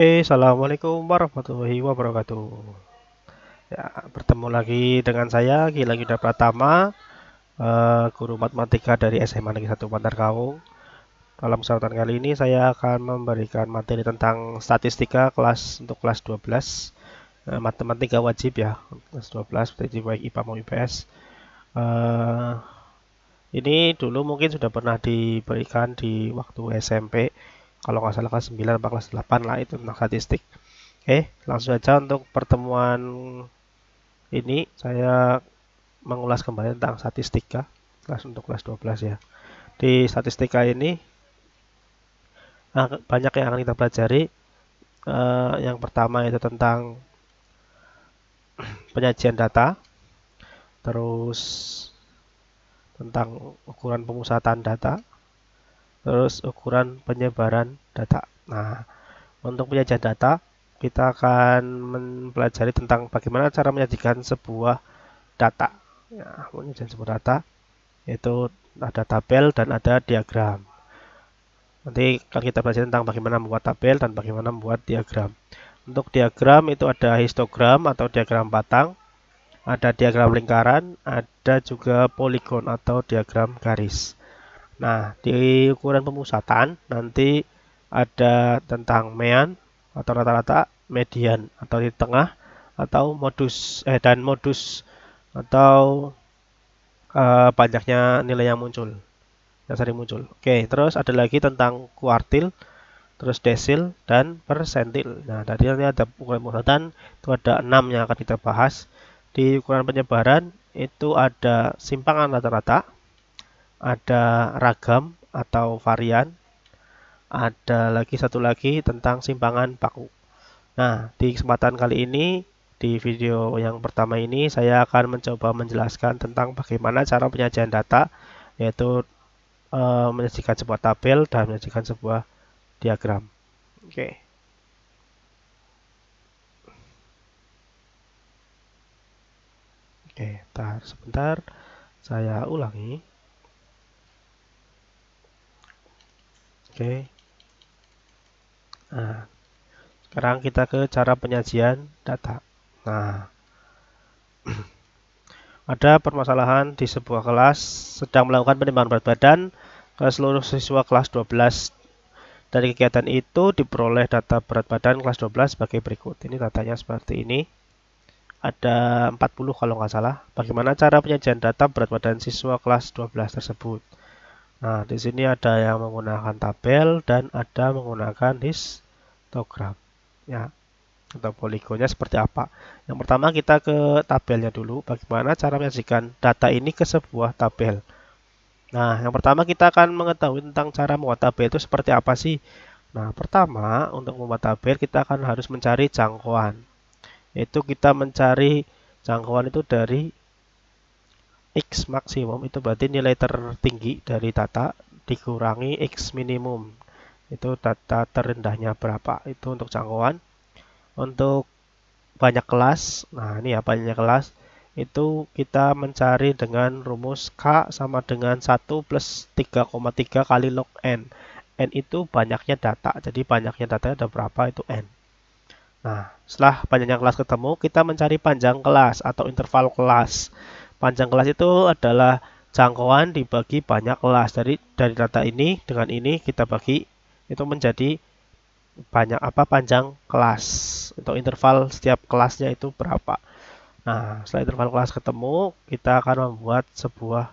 Assalamualaikum warahmatullahi wabarakatuh. Ya, bertemu lagi dengan saya Gilang Yuda Pratama, guru matematika dari SMA Negeri 1 Bantar Kaung. Dalam kesempatan kali ini saya akan memberikan materi tentang statistika untuk kelas 12, matematika wajib ya, kelas 12, seperti baik IPA maupun IPS. Eh, ini dulu mungkin sudah pernah diberikan di waktu SMP, kalau nggak salah kelas 9 atau kelas 8 lah itu tentang statistik. Oke, langsung saja untuk pertemuan ini saya mengulas kembali tentang statistika untuk kelas 12 ya. Di statistika ini banyak yang akan kita pelajari. Yang pertama itu tentang penyajian data, terus tentang ukuran pemusatan data, terus ukuran penyebaran data. Nah, untuk penyajian data kita akan mempelajari tentang bagaimana cara menyajikan sebuah data. Ya, menyajikan sebuah data yaitu ada tabel dan ada diagram. Nanti akan kita belajar tentang bagaimana membuat tabel dan bagaimana membuat diagram. Untuk diagram itu ada histogram atau diagram batang, ada diagram lingkaran, ada juga poligon atau diagram garis. Nah, di ukuran pemusatan nanti ada tentang mean atau rata-rata, median atau di tengah, atau modus atau banyaknya nilai yang sering muncul. Oke, terus ada lagi tentang kuartil, terus desil dan persentil. Nah, tadi ada ukuran pemusatan, itu ada 6 yang akan kita bahas. Di ukuran penyebaran itu ada simpangan rata-rata, ada ragam atau varian, ada lagi satu lagi tentang simpangan baku. Nah, di kesempatan kali ini, di video yang pertama ini, saya akan mencoba menjelaskan tentang bagaimana cara penyajian data, yaitu menyajikan sebuah tabel dan menyajikan sebuah diagram. Oke. Oke, sebentar. Saya ulangi. Oke. Nah, sekarang kita ke cara penyajian data. Nah, ada permasalahan di sebuah kelas sedang melakukan penimbangan berat badan ke seluruh siswa kelas 12. Dari kegiatan itu diperoleh data berat badan kelas 12 sebagai berikut. Ini datanya seperti ini. Ada 40 kalau nggak salah. Bagaimana cara penyajian data berat badan siswa kelas 12 tersebut? Nah, di sini ada yang menggunakan tabel dan ada menggunakan histogram. Ya, atau poligonnya seperti apa. Yang pertama kita ke tabelnya dulu. Bagaimana cara menyajikan data ini ke sebuah tabel. Nah, yang pertama kita akan mengetahui tentang cara membuat tabel itu seperti apa sih. Nah, pertama untuk membuat tabel kita akan harus mencari jangkauan. Itu kita mencari jangkauan itu dari X maksimum, itu berarti nilai tertinggi dari data dikurangi X minimum. Itu data terendahnya berapa. Itu untuk jangkauan. Untuk banyak kelas, nah ini ya banyak kelas, itu kita mencari dengan rumus K sama dengan 1 plus 3,3 kali log N. N itu banyaknya data, jadi banyaknya data ada berapa itu N. Nah, setelah banyaknya kelas ketemu, kita mencari panjang kelas atau interval kelas. Panjang kelas itu adalah jangkauan dibagi banyak kelas. Dari data ini dengan ini kita bagi itu menjadi banyak panjang kelas. Untuk interval setiap kelasnya itu berapa. Nah, setelah interval kelas ketemu, kita akan membuat sebuah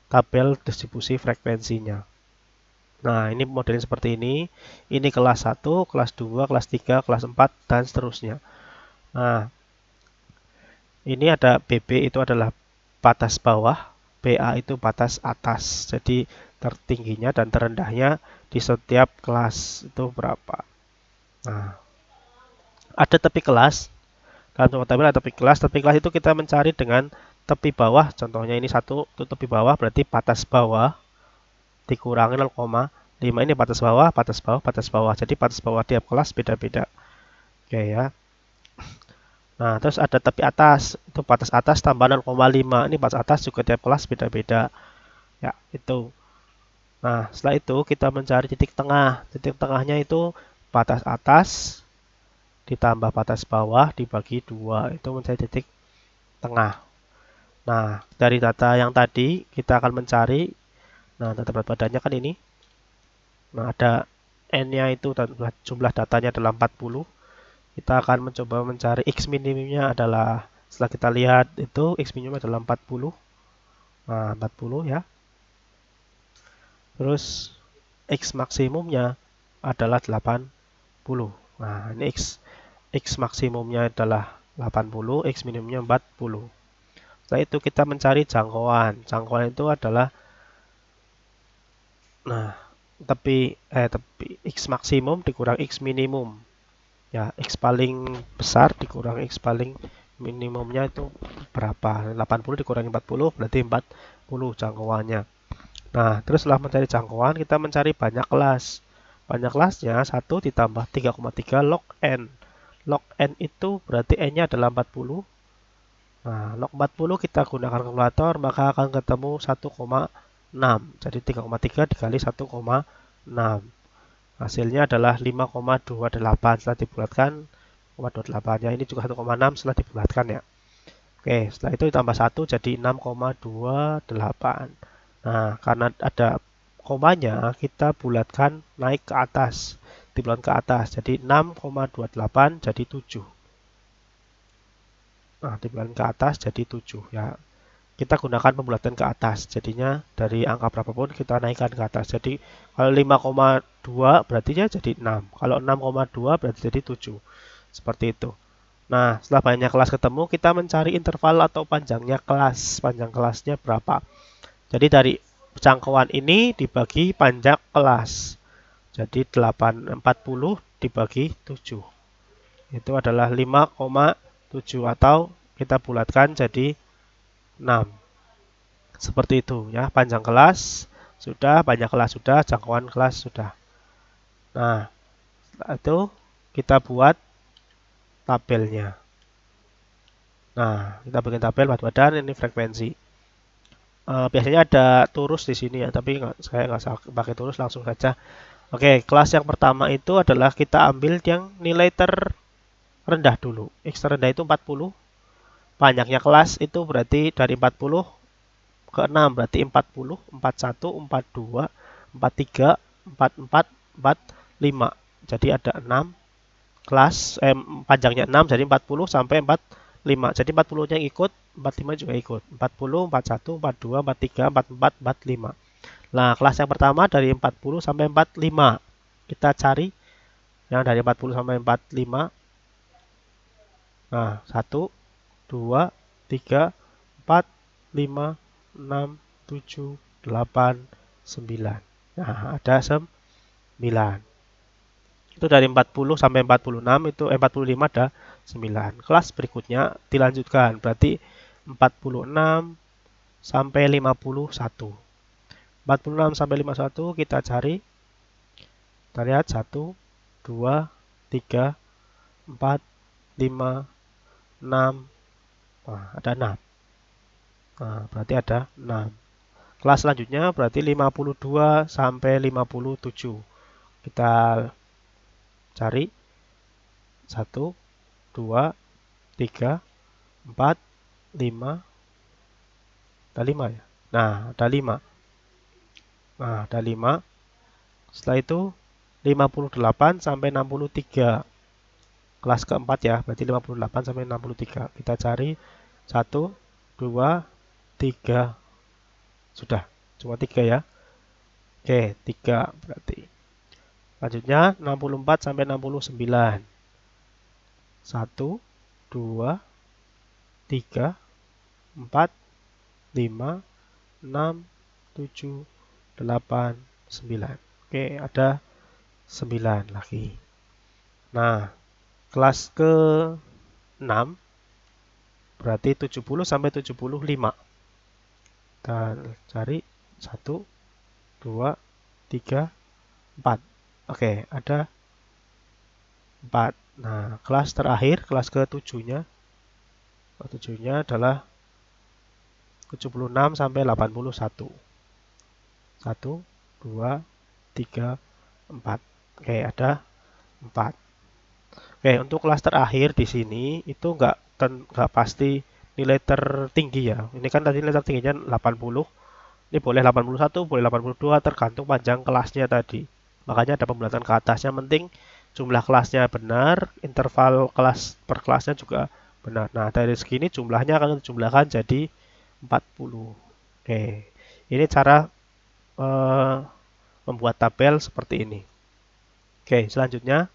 tabel distribusi frekuensinya. Nah, ini modelnya seperti ini. Ini kelas 1, kelas 2, kelas 3, kelas 4, dan seterusnya. Nah, ini ada BB itu adalah batas bawah, BA itu batas atas. Jadi tertingginya dan terendahnya di setiap kelas itu berapa. Nah, ada tepi kelas. Dalam sebuah tabel ada tepi kelas itu kita mencari dengan tepi bawah. Contohnya ini satu itu tepi bawah berarti batas bawah dikurangi 0,5 ini batas bawah, batas bawah, batas bawah. Jadi batas bawah tiap kelas beda-beda. Oke ya. Nah, terus ada tepi atas. Itu batas atas tambah 0,5. Ini batas atas juga tiap kelas beda-beda. Ya, itu. Nah, setelah itu kita mencari titik tengah. Titik tengahnya itu batas atas ditambah batas bawah dibagi 2, itu menjadi titik tengah. Nah, dari data yang tadi kita akan mencari, nah data berat badannya kan ini. Nah, ada N-nya itu dan jumlah datanya adalah 40. Kita akan mencoba mencari X minimumnya adalah, setelah kita lihat itu X minimum adalah 40. Nah, 40 ya. Terus X maksimumnya adalah 80. Nah, ini X maksimumnya adalah 80, X minimumnya 40. Setelah itu kita mencari jangkauan. Jangkauan itu adalah, nah, tepi X maksimum dikurang X minimum. Ya, X paling besar dikurang X paling minimumnya itu berapa? 80 dikurangi 40 berarti 40 jangkauannya. Nah, terus setelah mencari jangkauan, kita mencari banyak kelas. Banyak kelasnya 1 ditambah 3,3 log N. Log N itu berarti N-nya adalah 40. Nah, log 40 kita gunakan kalkulator, maka akan ketemu 1,6. Jadi 3,3 dikali 1,6. Hasilnya adalah 5,28 setelah dibulatkan, 0,28 ya. Ini juga 1,6 setelah dibulatkan ya. Oke, setelah itu ditambah 1 jadi 6,28. Nah, karena ada komanya, kita bulatkan naik ke atas. Dibulat ke atas, jadi 6,28 jadi 7. Nah, dibulat ke atas jadi 7 ya. Kita gunakan pembulatan ke atas. Jadinya dari angka berapapun kita naikkan ke atas. Jadi kalau 5,2 berarti ya jadi 6. Kalau 6,2 berarti jadi 7. Seperti itu. Nah, setelah banyak kelas ketemu, kita mencari interval atau panjangnya kelas. Panjang kelasnya berapa? Jadi dari jangkauan ini dibagi panjang kelas. Jadi 840 dibagi 7. Itu adalah 5,7 atau kita bulatkan jadi 6. Seperti itu ya, panjang kelas sudah, panjang kelas sudah, jangkauan kelas sudah. Nah, setelah itu kita buat tabelnya. Nah, kita bikin tabel berat badan, ini frekuensi. Biasanya ada turus di sini ya, tapi saya nggak pakai turus, langsung saja. Oke, kelas yang pertama itu adalah kita ambil yang nilai terendah dulu. X terendah itu 40. Banyaknya kelas itu berarti dari 40 ke 6 berarti 40, 41, 42, 43, 44, 45. Jadi ada 6 kelas, panjangnya 6 jadi 40 sampai 45. Jadi 40-nya ikut, 45 juga ikut. 40, 41, 42, 43, 44, 45. Nah, kelas yang pertama dari 40 sampai 45. Kita cari yang dari 40 sampai 45. Nah, 1, 2, 3, 4, 5, 6, 7, 8, 9. Nah, ada 9. Itu dari 40 sampai 46 itu 45 ada 9. Kelas berikutnya dilanjutkan. Berarti 46 sampai 51. 46 sampai 51 kita cari. Kita lihat 1, 2, 3, 4, 5, 6. Nah, ada 6. Nah, berarti ada 6. Kelas selanjutnya berarti 52 sampai 57. Kita cari 1, 2, 3, 4, 5. Ada 5 ya. Nah, ada 5. Nah, ada 5. Setelah itu 58 sampai 63. Kelas keempat ya, berarti 58 sampai 63. Kita cari 1, 2, 3. Sudah, cuma 3 ya. Oke, 3 berarti. Lanjutnya 64 sampai 69. 1, 2, 3, 4, 5, 6, 7, 8, 9. Oke, ada 9 lagi. Nah, kelas ke-6 berarti 70 sampai 75. Kita cari 1, 2, 3, 4. Oke, ada 4. Nah, kelas terakhir, kelas ke-7-nya. Ke-7-nya adalah 76 sampai 81. 1, 2, 3, 4. Oke, ada 4. Oke, untuk kelas terakhir di sini itu nggak pasti nilai tertinggi ya. Ini kan tadi nilai tertingginya 80. Ini boleh 81, boleh 82, tergantung panjang kelasnya tadi. Makanya ada pembulatan ke atas. Yang penting jumlah kelasnya benar, interval kelas per kelasnya juga benar. Nah, dari segini jumlahnya akan dijumlahkan jadi 40. Oke, ini cara eh, membuat tabel seperti ini. Oke, selanjutnya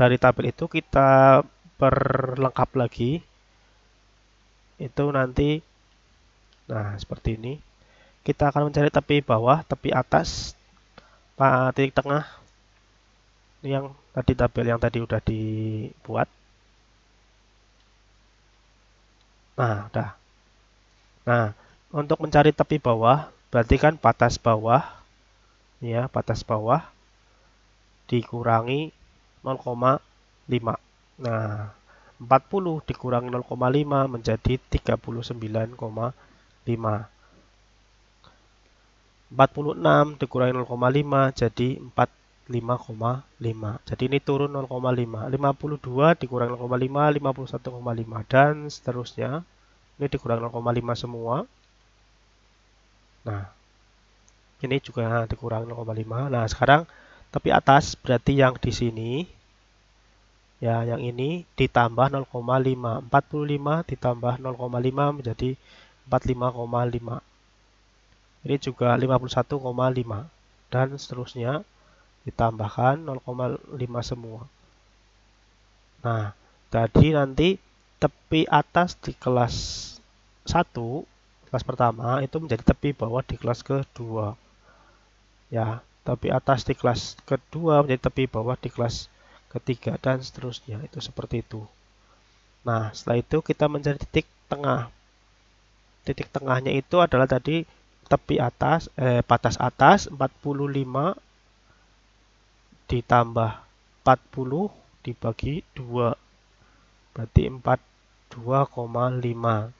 dari tabel itu kita perlengkap lagi. Itu nanti, nah seperti ini. Kita akan mencari tepi bawah, tepi atas, titik tengah yang tadi tabel yang tadi udah dibuat. Nah, udah. Nah, untuk mencari tepi bawah, berarti kan batas bawah, ya, batas bawah dikurangi 0,5. Nah, 40 dikurangi 0,5 menjadi 39,5. 46 dikurangi 0,5 jadi 45,5. Jadi ini turun 0,5. 52 dikurangi 0,5, 51,5 dan seterusnya. Ini dikurangi 0,5 semua. Nah, ini juga dikurangi 0,5. Nah, sekarang tepi atas berarti yang di sini ya, yang ini ditambah 0,5. 45 ditambah 0,5 menjadi 45,5. Ini juga 51,5 dan seterusnya ditambahkan 0,5 semua. Nah, jadi nanti tepi atas di kelas 1, kelas pertama itu menjadi tepi bawah di kelas kedua. Ya, tepi atas di kelas kedua menjadi tepi bawah di kelas ketiga dan seterusnya. Itu seperti itu. Nah, setelah itu kita mencari titik tengah. Titik tengahnya itu adalah tadi tepi atas, batas atas 45 ditambah 40 dibagi 2 berarti 42,5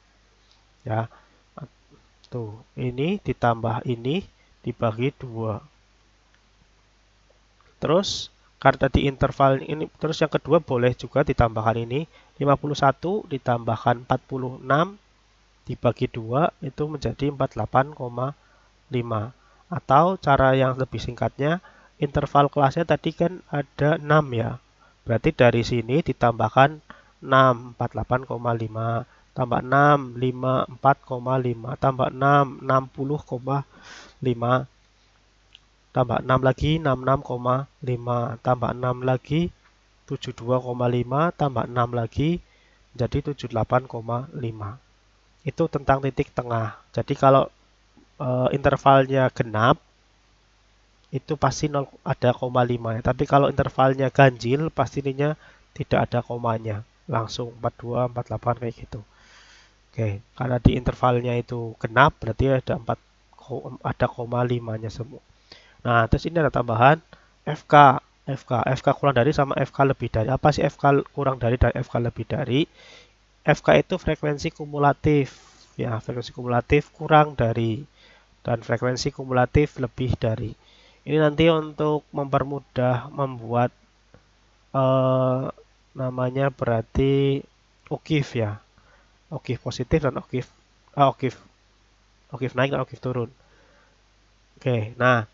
ya. Tuh, ini ditambah ini dibagi 2. Terus karena di interval ini, terus yang kedua boleh juga ditambahkan ini 51 ditambahkan 46 dibagi 2 itu menjadi 48,5. Atau cara yang lebih singkatnya, interval kelasnya tadi kan ada 6 ya. Berarti dari sini ditambahkan 6, 48,5, tambah 6, 54,5, tambah 6, 60,5, tambah 6 lagi, 66,5, tambah 6 lagi, 72,5, tambah 6 lagi, jadi 78,5. Itu tentang titik tengah. Jadi kalau intervalnya genap, itu pasti 0, ada koma 5 ya. Tapi kalau intervalnya ganjil, pastinya tidak ada komanya. Langsung 42, 48 kayak gitu. Oke, karena di intervalnya itu genap, berarti ada 4, ada koma 5-nya semua. Nah, terus ini ada tambahan FK. FK kurang dari sama FK lebih dari. Apa sih FK kurang dari dan FK lebih dari? FK itu frekuensi kumulatif. Ya, frekuensi kumulatif kurang dari dan frekuensi kumulatif lebih dari. Ini nanti untuk mempermudah membuat eh, namanya berarti okif ya. Okif positif dan okif okif okif naik dan okif turun. Oke, nah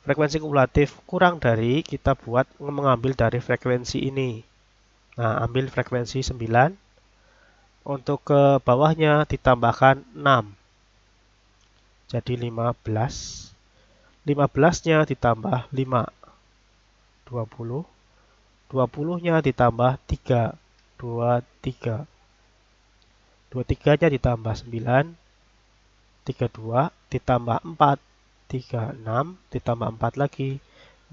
frekuensi kumulatif kurang dari kita buat mengambil dari frekuensi ini. Nah, ambil frekuensi 9. Untuk ke bawahnya ditambahkan 6. Jadi 15. 15-nya ditambah 5. 20. 20-nya ditambah 3. 23. 23-nya ditambah 9. 32 ditambah 4. 36 ditambah 4 lagi.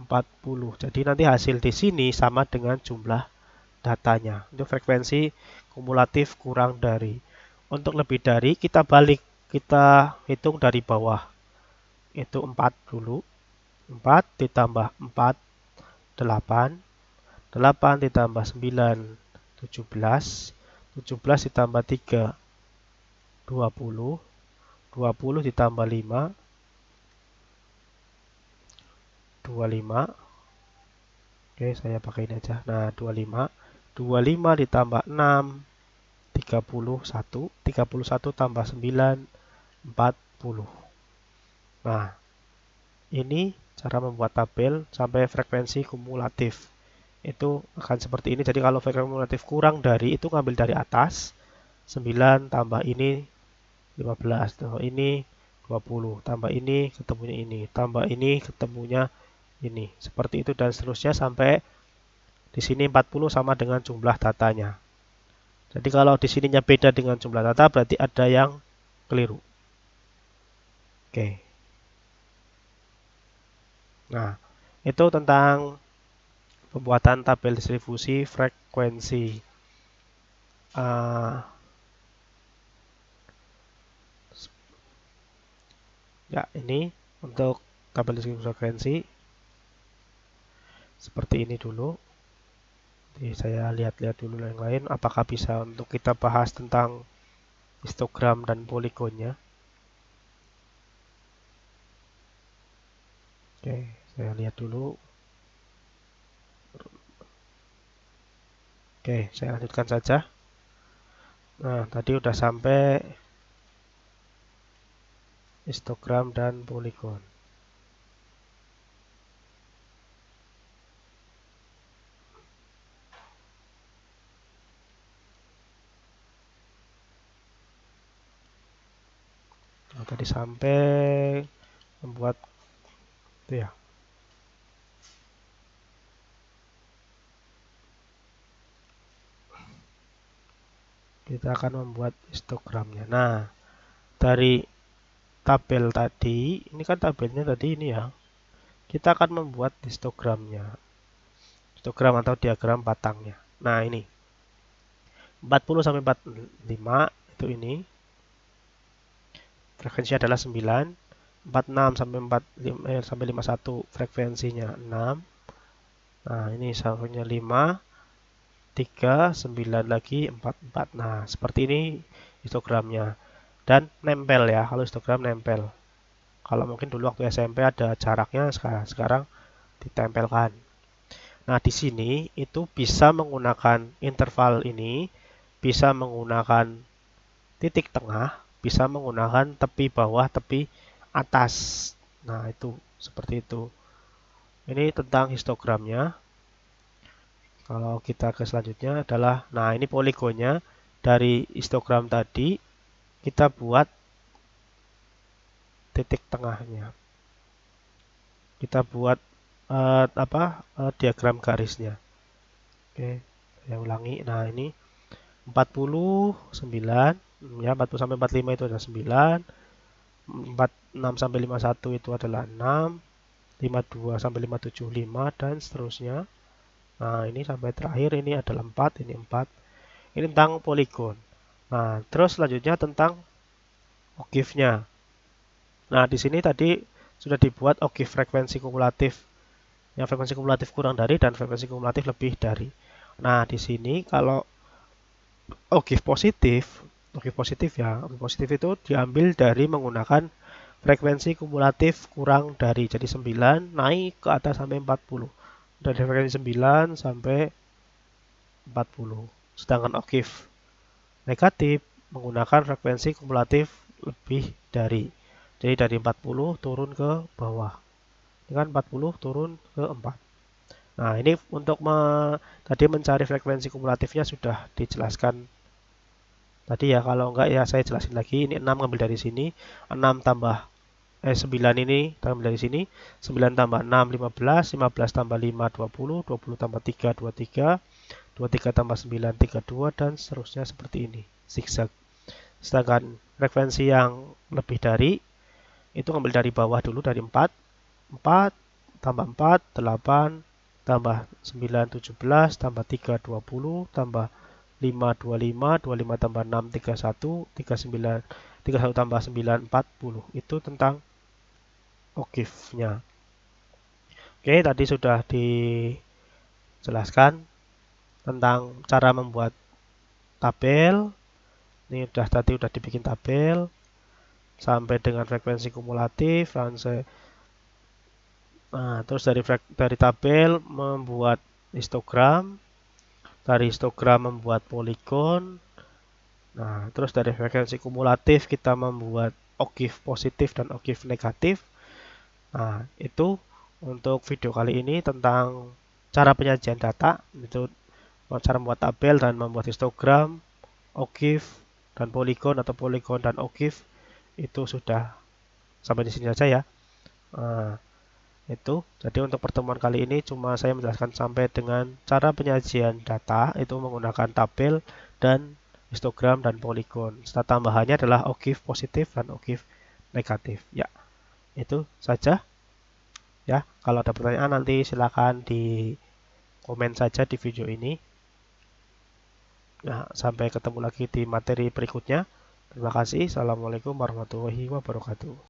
40. Jadi nanti hasil di sini sama dengan jumlah datanya. Itu frekuensi kumulatif kurang dari. Untuk lebih dari kita balik, kita hitung dari bawah. Itu 4 dulu. 4 ditambah 4, 8. 8 ditambah 9, 17. 17 ditambah 3, 20. 20 ditambah 5, 25. Oke, saya pakai ini aja. Nah, 25 ditambah 6, 31. 31 tambah 9, 40. Nah, ini cara membuat tabel sampai frekuensi kumulatif. Itu akan seperti ini. Jadi kalau frekuensi kumulatif kurang dari, itu ngambil dari atas. 9 tambah ini 15, tambah ini 20, tambah ini ketemunya ini, tambah ini ketemunya ini. Seperti itu dan seterusnya sampai di sini 40 sama dengan jumlah datanya. Jadi kalau di sininya beda dengan jumlah data berarti ada yang keliru. Oke. Nah, itu tentang pembuatan tabel distribusi frekuensi. Uh, ya, ini untuk tabel distribusi frekuensi seperti ini dulu. Jadi saya lihat-lihat dulu yang lain. Apakah bisa untuk kita bahas tentang histogram dan poligonnya? Oke, saya lihat dulu. Oke, saya lanjutkan saja. Nah, tadi udah sampai histogram dan poligon. Nah, tadi sampai membuat itu ya. Kita akan membuat histogramnya. Nah, dari tabel tadi, ini kan tabelnya tadi ini ya. Kita akan membuat histogramnya. Histogram atau diagram batangnya. Nah, ini 40 sampai 45 itu ini. Frekuensinya adalah 9. 46 sampai 45 sampai 51 frekuensinya 6. Nah, ini satunya 5, 3, 9 lagi, 4, 4. Nah, seperti ini histogramnya. Dan nempel ya, kalau histogram nempel. Kalau mungkin dulu waktu SMP ada jaraknya, sekarang ditempelkan. Nah, di sini itu bisa menggunakan interval ini, bisa menggunakan titik tengah, bisa menggunakan tepi bawah, tepi atas. Nah, itu seperti itu. Ini tentang histogramnya. Kalau kita ke selanjutnya adalah, nah ini poligonnya dari histogram tadi kita buat titik tengahnya. Kita buat diagram garisnya. Oke, saya ulangi. Nah, ini 49 ya, 40 sampai 45 itu adalah 9, 46 sampai 51 itu adalah 6, 52 sampai 57 5 dan seterusnya. Nah, ini sampai terakhir ini adalah 4, ini 4. Ini tentang poligon. Nah, terus selanjutnya tentang okif-nya. Nah, di sini tadi sudah dibuat okif frekuensi kumulatif. Yang frekuensi kumulatif kurang dari dan frekuensi kumulatif lebih dari. Nah, di sini kalau okif positif ya, okif positif itu diambil dari menggunakan frekuensi kumulatif kurang dari. Jadi 9 naik ke atas sampai 40. Dari frekuensi 9 sampai 40. Sedangkan okif negatif menggunakan frekuensi kumulatif lebih dari. Jadi dari 40 turun ke bawah. Ini kan 40 turun ke 4. Nah, ini untuk tadi mencari frekuensi kumulatifnya sudah dijelaskan tadi ya. Kalau enggak ya saya jelasin lagi. Ini 6 ngambil dari sini. 6 tambah 9 ini tambah dari sini. 9 tambah 6 15, 15 tambah 5 20, 20 tambah 3 23, 23 tambah 9 32 dan seterusnya seperti ini. Zigzag. Sedangkan frekuensi yang lebih dari itu ngambil dari bawah dulu dari 4. 4 tambah 4 8 tambah 9 17 tambah 3 20 tambah 5 25 25 tambah 6 31 39 31 tambah 9 40. Itu tentang okifnya. Oke, tadi sudah dijelaskan tentang cara membuat tabel. Ini tadi udah dibikin tabel sampai dengan frekuensi kumulatif, Nah, terus dari tabel membuat histogram, dari histogram membuat poligon. Nah, terus dari frekuensi kumulatif kita membuat OGIF positif dan OGIF negatif. Nah, itu untuk video kali ini tentang cara penyajian data, itu cara membuat tabel dan membuat histogram, OGIF dan poligon atau poligon dan OGIF. Itu sudah sampai di sini saja ya. Nah, itu jadi untuk pertemuan kali ini cuma saya menjelaskan sampai dengan cara penyajian data itu menggunakan tabel dan histogram dan poligon. Serta tambahannya adalah OGIF positif dan OGIF negatif. Ya, itu saja. Ya, kalau ada pertanyaan nanti silakan di komen saja di video ini. Nah, sampai ketemu lagi di materi berikutnya. Terima kasih. Assalamualaikum warahmatullahi wabarakatuh.